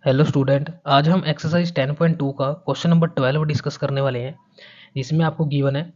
Hello student, आज हम exercise 10.2 का क्वेश्चन नंबर 12 डिस्कस करने वाले हैं। जिसमें आपको गिवन है,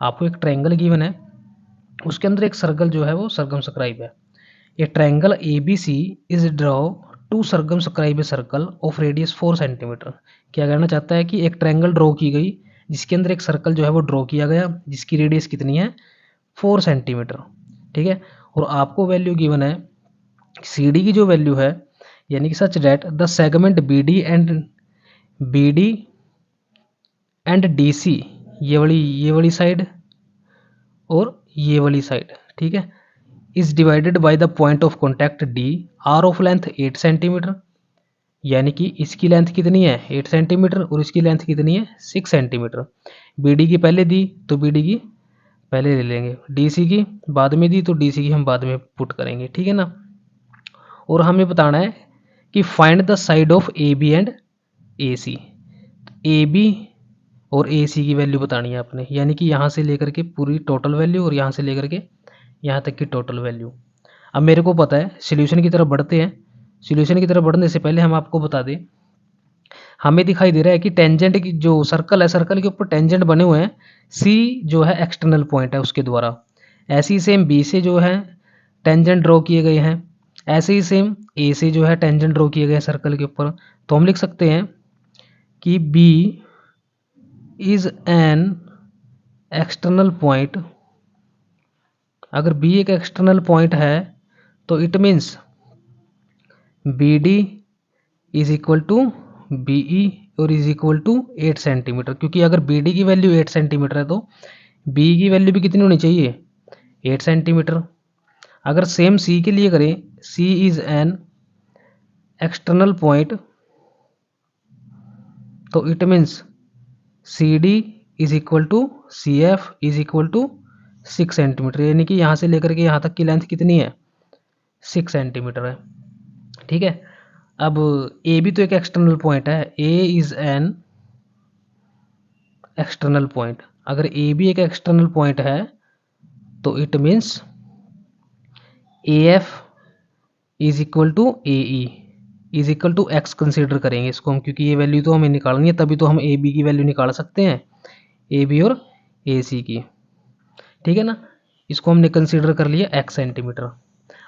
आपको एक ट्रायंगल गिवन है, उसके अंदर एक सर्कल जो है वो सर्कमस्क्राइब है। A triangle A B C is draw to circumscribe a circle of radius 4 centimetre. क्या कहना चाहता है कि एक ट्रायंगल ड्रॉ की गई जिसके अंदर एक सर्कल जो है वो ड्रॉ किया गया जिसकी रेडियस कितनी है 4 सेंटीमीटर। ठीक है, और आपको वैल्यू गिवन है सी डी की जो वैल्यू है, यानी कि such that the segment B D and D C, ये वाली साइड और ये वाली साइड, ठीक है, is divided by the point of contact D R of length 8 centimetre. यानी कि इसकी लेंथ कितनी है 8 सेंटीमीटर और इसकी लेंथ कितनी है 6 सेंटीमीटर। बी डी की पहले दी तो बी डी की पहले ले लेंगे, डी सी की बाद में दी तो डी सी की हम बाद में पुट करेंगे, ठीक है ना। और हमें बताना है कि find the side of A B and A C. A B और ए सी की वैल्यू बतानी है आपने, यानी कि यहाँ से लेकर के पूरी टोटल वैल्यू और यहाँ से लेकर के यहाँ तक की टोटल वैल्यू। अब मेरे को पता है, सॉल्यूशन की तरफ बढ़ते हैं। सॉल्यूशन की तरफ बढ़ने से पहले हम आपको बता दें, हमें दिखाई दे रहा है कि टेंजेंट की जो सर्कल है, सर्कल के ऊपर टेंजेंट बने हुए हैं, सी जो है एक्सटर्नल पॉइंट है उसके द्वारा। ऐसे ही सेम बी से जो है टेंजेंट ड्रॉ किए गए हैं, ऐसे ही सेम ए से जो है टेंजेंट ड्रॉ किए गए हैं सर्कल के ऊपर। तो हम लिख सकते हैं कि B is an external point. अगर बी एक एक्सटर्नल पॉइंट है तो it means B D is equal to B E और इज इक्वल टू 8 सेंटीमीटर। क्योंकि अगर बी डी की वैल्यू 8 सेंटीमीटर है तो बी की वैल्यू भी कितनी होनी चाहिए 8 सेंटीमीटर। अगर सेम सी के लिए करें, C is an external point, तो it means C D is equal to C F is equal to 6 centimetre. यानी कि यहाँ से लेकर के यहाँ तक की लेंथ कितनी है 6 सेंटीमीटर है, ठीक है। अब ए भी तो एक एक्सटर्नल पॉइंट है, A is an external point. अगर ए भी एक एक्सटर्नल पॉइंट है तो it means A F is equal to A E is equal to x consider करेंगे इसको हम, क्योंकि ये वैल्यू तो हमें निकालनी है, तभी तो हम ए बी की वैल्यू निकाल सकते हैं, ए बी और ए सी की, ठीक है ना। इसको हमने कंसिडर कर लिया एक्स सेंटीमीटर।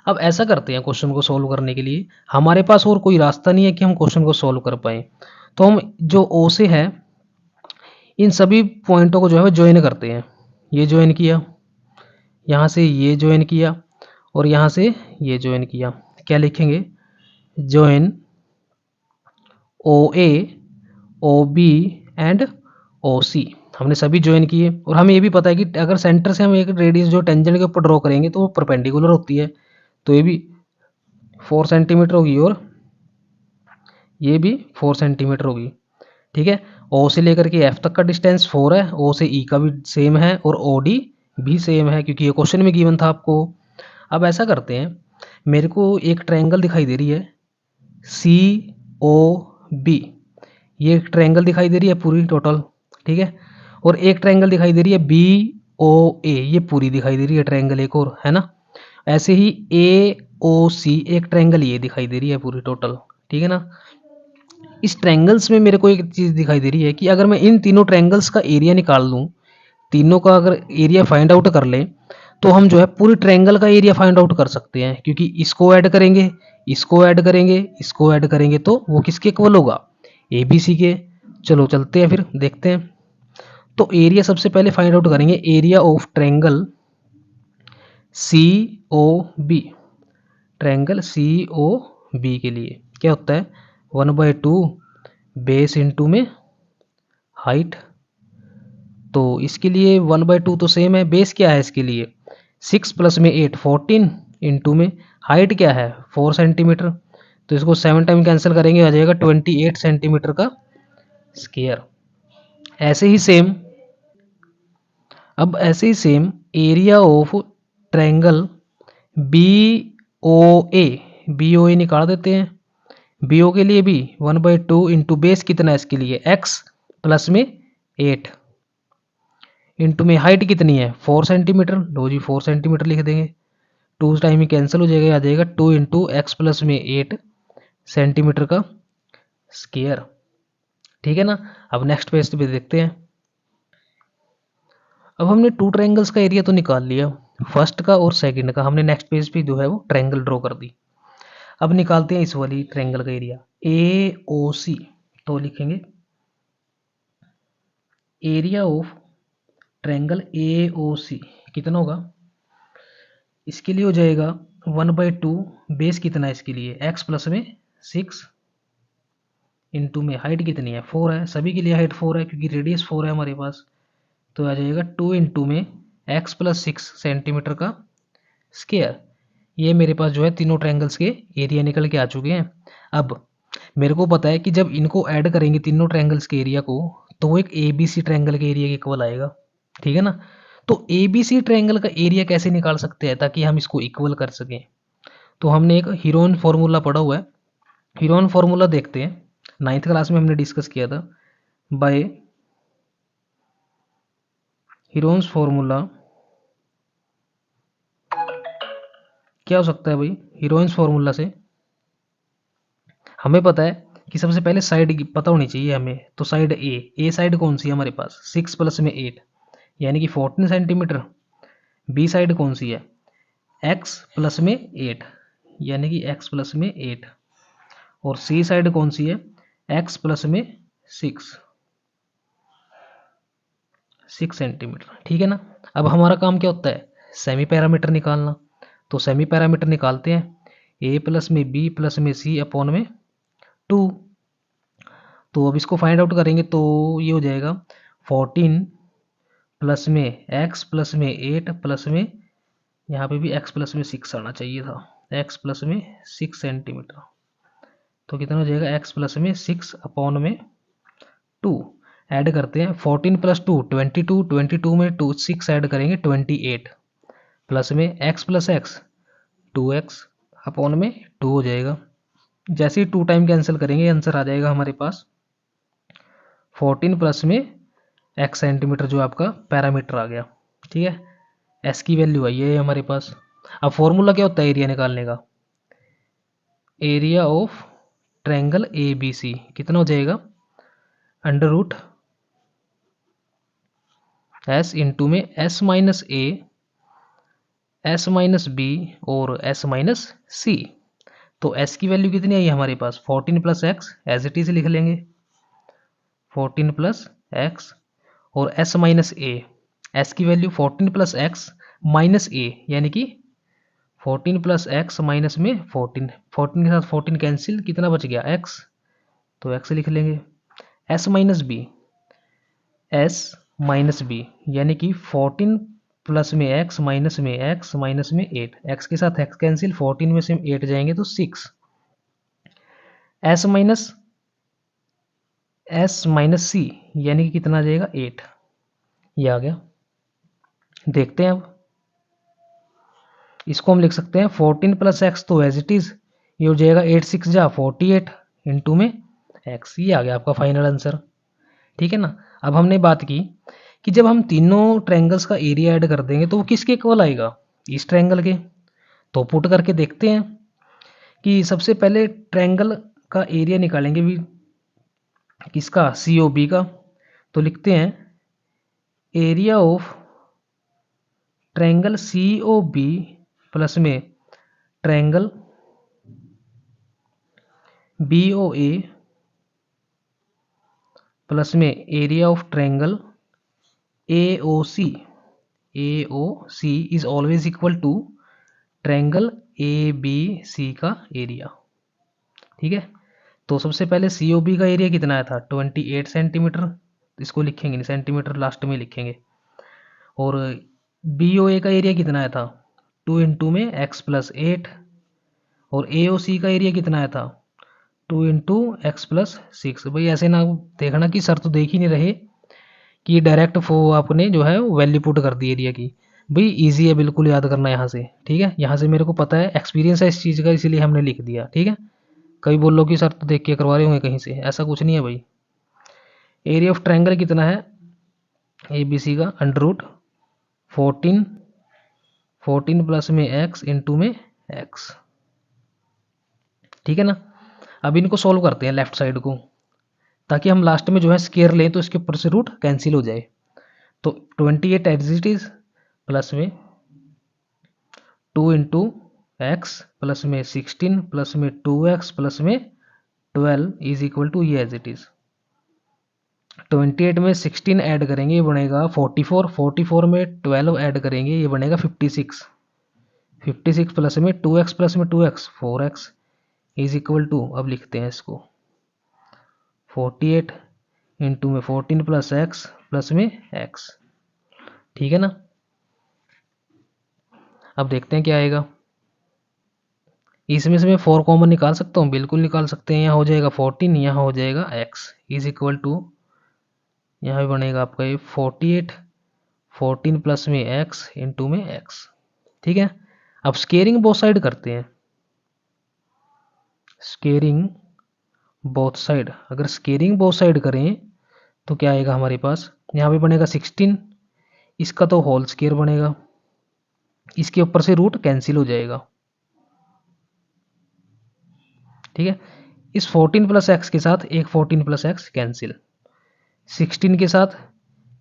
अब ऐसा करते हैं, क्वेश्चन को सोल्व करने के लिए हमारे पास और कोई रास्ता नहीं है कि हम क्वेश्चन को सोल्व कर पाए। तो हम जो ओ से है इन सभी पॉइंटों को जो है वो ज्वाइन करते हैं। ये ज्वाइन किया, यहाँ से ये ज्वाइन किया और यहाँ से ये ज्वाइन किया। क्या लिखेंगे, join O A O B and O C. हमने सभी ज्वाइन किए और हमें ये भी पता है कि अगर सेंटर से हम एक रेडियस जो टेंजेंट के ऊपर ड्रॉ करेंगे तो वो परपेंडिकुलर होती है। तो ये भी 4 सेंटीमीटर होगी और ये भी 4 सेंटीमीटर होगी, ठीक है। ओ से लेकर के एफ तक का डिस्टेंस 4 है, ओ से ई का भी सेम है और ओ डी भी सेम है, क्योंकि ये क्वेश्चन में गिवन था आपको। अब ऐसा करते हैं, मेरे को एक ट्रायंगल दिखाई दे रही है सी ओ बी, ये एक ट्रायंगल दिखाई दे रही है पूरी टोटल, ठीक है। और एक ट्रायंगल दिखाई दे रही है बी ओ ए, ये पूरी दिखाई दे रही है ट्रायंगल एक और, है ना। ऐसे ही ए ओ सी एक ट्रायंगल ये दिखाई दे रही है पूरी टोटल, ठीक है ना। इस ट्रायंगल्स में मेरे को एक चीज़ दिखाई दे रही है कि अगर मैं इन तीनों ट्रायंगल्स का एरिया निकाल लूँ, तीनों का अगर एरिया फाइंड आउट कर लें तो हम जो है पूरी ट्रायंगल का एरिया फाइंड आउट कर सकते हैं, क्योंकि इसको ऐड करेंगे, इसको ऐड करेंगे, इसको ऐड करेंगे तो वो किसके इक्वल होगा ए बी सी के। चलो चलते हैं फिर देखते हैं। तो एरिया सबसे पहले फाइंड आउट करेंगे, area of triangle C O B. Triangle C O B के लिए क्या होता है 1/2 बेस इंटू में हाइट। तो इसके लिए 1/2 तो सेम है, बेस क्या है इसके लिए 6 प्लस में 8 14 इंटू में हाइट क्या है 4 सेंटीमीटर। तो इसको 7 टाइम कैंसिल करेंगे, आ जाएगा 28 सेंटीमीटर का स्क्वायर। ऐसे ही सेम, अब ऐसे ही same area of triangle B O A, B O A निकाल देते हैं। बी ओ के लिए भी 1/2 इंटू बेस कितना है इसके लिए x प्लस में 8 इंटू में हाइट कितनी है 4 सेंटीमीटर। लो जी 4 सेंटीमीटर लिख देंगे, 2 टाइम ही कैंसिल हो जाएगा, आ जाएगा 2 इंटू एक्स प्लस में 8 सेंटीमीटर का स्क्वायर। ठीक है ना। अब नेक्स्ट पेज पे देखते हैं। अब हमने टू ट्रायंगल्स का एरिया तो निकाल लिया, फर्स्ट का और सेकंड का। हमने नेक्स्ट पेज पे जो है वो ट्रायंगल ड्रॉ कर दी। अब निकालते हैं इस वाली ट्रायंगल का एरिया ए ओ सी। तो लिखेंगे area of triangle A O सी कितना होगा, इसके लिए हो जाएगा 1/2। बेस कितना है इसके लिए, एक्स प्लस में 6 इंटू में हाइट कितनी है 4 है, सभी के लिए हाइट 4 है क्योंकि रेडियस 4 है हमारे पास। तो आ जाएगा 2 इंटू में एक्स प्लस 6 सेंटीमीटर का स्क्वायर। ये मेरे पास जो है तीनों ट्रायंगल्स के एरिया निकल के आ चुके हैं। अब मेरे को पता है कि जब इनको ऐड करेंगे तीनों ट्रायंगल्स के एरिया को, तो वो एक ए बी सी ट्रायंगल के एरिया के इक्वल आएगा। ठीक है ना। तो ए बी सी ट्रायंगल का एरिया कैसे निकाल सकते हैं ताकि हम इसको इक्वल कर सकें, तो हमने एक हीरोन फार्मूला पढ़ा हुआ है। हीरोन फार्मूला देखते हैं, 9th क्लास में हमने डिस्कस किया था। बाय हीरोन्स फार्मूला क्या हो सकता है भाई, हीरोइंस फार्मूला से हमें पता है कि सबसे पहले साइड पता होनी चाहिए हमें। तो साइड ए साइड कौन सी है हमारे पास, 6 प्लस में 8 यानी कि 14 सेंटीमीटर। बी साइड कौन सी है, एक्स प्लस में 8 यानी कि एक्स प्लस में 8। और सी साइड कौन सी है, एक्स प्लस में 6 सेंटीमीटर। ठीक है ना। अब हमारा काम क्या होता है, सेमी पैरामीटर निकालना। तो सेमी पैरामीटर निकालते हैं, ए प्लस में बी प्लस में सी अपॉन में 2। तो अब इसको फाइंड आउट करेंगे तो ये हो जाएगा 14 प्लस में एक्स प्लस में 8 प्लस में यहाँ पे भी एक्स प्लस में 6 आना चाहिए था, एक्स प्लस में 6 सेंटीमीटर। तो कितना हो जाएगा, एक्स प्लस में 6 अपॉन में 2। ऐड करते हैं 14 प्लस 2 22, 22 में 2 6 ऐड करेंगे 28 प्लस में x plus x 2x upon में 2 हो जाएगा। जैसे ही 2 टाइम कैंसिल करेंगे आंसर आ जाएगा हमारे पास 14 प्लस में x सेंटीमीटर जो आपका पैरामीटर आ गया। ठीक है, s की वैल्यू आई है हमारे पास। अब फॉर्मूला क्या होता है एरिया निकालने का, area of triangle A B C कितना हो जाएगा, अंडर रूट एस इंटू में S minus A S minus B और एस माइनस सी। तो s की वैल्यू कितनी आई हमारे पास 14 plus X, as it is लिख लेंगे 14 प्लस एक्स और s माइनस ए, एस की value 14 plus X minus A यानी कि 14 प्लस एक्स माइनस में 14, 14 के साथ 14 कैंसिल, कितना बच गया x, तो x लिख लेंगे। s minus B, S minus B यानी कि 14 प्लस में x माइनस में x माइनस में 8, x के साथ x कैंसिल, 14 में से 8 जाएंगे तो 6, s माइनस एस माइनस सी यानी कि कितना आ जाएगा 8, ये आ गया। देखते हैं अब इसको हम लिख सकते हैं 14 प्लस एक्स तो एज इट इज, ये हो जाएगा 8 6 जा 48 इंटू में एक्स, ये आ गया आपका फाइनल आंसर। ठीक है ना। अब हमने बात की कि जब हम तीनों ट्रायंगल्स का एरिया ऐड कर देंगे तो वो किसके इक्वल आएगा, इस ट्रायंगल के। तो पुट करके देखते हैं कि सबसे पहले ट्रायंगल का एरिया निकालेंगे भी किसका, सी ओ बी का। तो लिखते हैं area of triangle C O B plus में triangle B O A plus में area of triangle A O C. A O C is always equal to triangle A B C का area. ठीक है। तो सबसे पहले सी ओ बी का area कितना आया था 28 सेंटीमीटर, इसको लिखेंगे नहीं, सेंटीमीटर लास्ट में लिखेंगे। और बी ओ ए का एरिया कितना आया था 2 इंटू में एक्स प्लस 8। और ए ओ सी का एरिया कितना आया था 2 इंटू एक्स प्लस 6। भाई ऐसे ना देखना कि सर तो देख ही नहीं रहे कि डायरेक्ट फो आपने जो है वैल्यू पुट कर दी एरिया की। भाई इजी है बिल्कुल याद करना यहाँ से। ठीक है, यहाँ से मेरे को पता है, एक्सपीरियंस है इस चीज़ का, इसीलिए हमने लिख दिया। ठीक है, कई बोल लो कि सर तो देख के करवा रहे होंगे कहीं से, ऐसा कुछ नहीं है भाई। एरिया ऑफ ट्रायंगल कितना है ए बी सी का, अंडर रूट 14 14 प्लस में एक्स इंटू में एक्स। ठीक है ना। अब इनको सॉल्व करते हैं लेफ्ट साइड को। ताकि हम लास्ट में जो है स्केयर लें तो इसके ऊपर से रूट कैंसिल हो जाए। तो 28 एज इट इज प्लस में 2 इंटू एक्स प्लस में 16 प्लस में 2x प्लस में 12 इज इक्वल टू ये एज इट इज। 28 में 16 ऐड करेंगे ये बनेगा 44, 44 में 12 ऐड करेंगे ये बनेगा 56, 56 प्लस में 2x प्लस में 2x 4x is equal to, अब लिखते हैं इसको 48 इंटू में 14 प्लस x प्लस में x। ठीक है ना। अब देखते हैं क्या आएगा। इसमें से मैं 4 कॉमन निकाल सकता हूँ, बिल्कुल निकाल सकते हैं। यहाँ हो जाएगा 14, यहाँ हो जाएगा x इज इक्वल टू, यहाँ भी बनेगा आपका ये 48, 14 प्लस में x इंटू में x। ठीक है। अब स्केयरिंग बोथ साइड करते हैं। स्केयरिंग बोथ साइड, अगर स्केयरिंग बोथ साइड करें तो क्या आएगा हमारे पास, यहाँ पे बनेगा 16, इसका तो होल स्केयर बनेगा, इसके ऊपर से रूट कैंसिल हो जाएगा। ठीक है। इस 14 प्लस एक्स के साथ एक 14 प्लस एक्स कैंसिल, 16 के साथ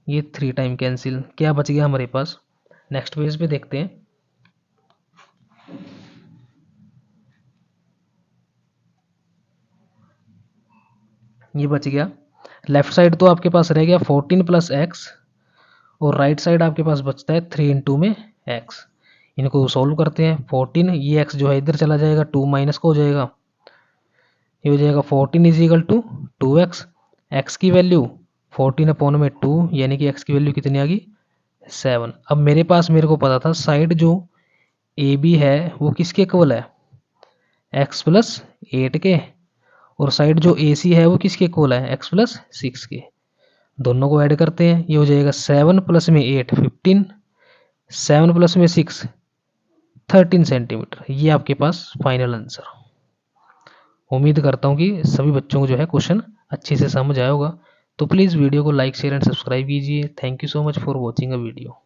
ये 3 टाइम कैंसिल, क्या बच गया हमारे पास। नेक्स्ट पेज पे देखते हैं। ये बच गया। लेफ्ट साइड तो आपके पास रह गया 14 प्लस एक्स और राइट साइड आपके पास बचता है 3 इंटू में एक्स। इनको सोल्व करते हैं। 14, ये एक्स जो है इधर चला जाएगा, 2 माइनस का हो जाएगा, ये हो जाएगा 14 is equal to 2x। X की वैल्यू 14 अपॉन में 2 यानी कि एक्स की वैल्यू कितनी आ गई 7। अब मेरे पास, मेरे को पता था साइड जो ए बी है वो किसके इक्वल है, x प्लस 8 के, और साइड जो ए सी है वो किसके इक्वल है, x प्लस 6 के। दोनों को ऐड करते हैं, ये हो जाएगा 7 प्लस में 8 15, 7 प्लस में 6 13 सेंटीमीटर। ये आपके पास फाइनल आंसर। उम्मीद करता हूँ कि सभी बच्चों को जो है क्वेश्चन अच्छे से समझ आया होगा। तो प्लीज़ वीडियो को लाइक शेयर एंड सब्सक्राइब कीजिए। Thank you so much for watching a video.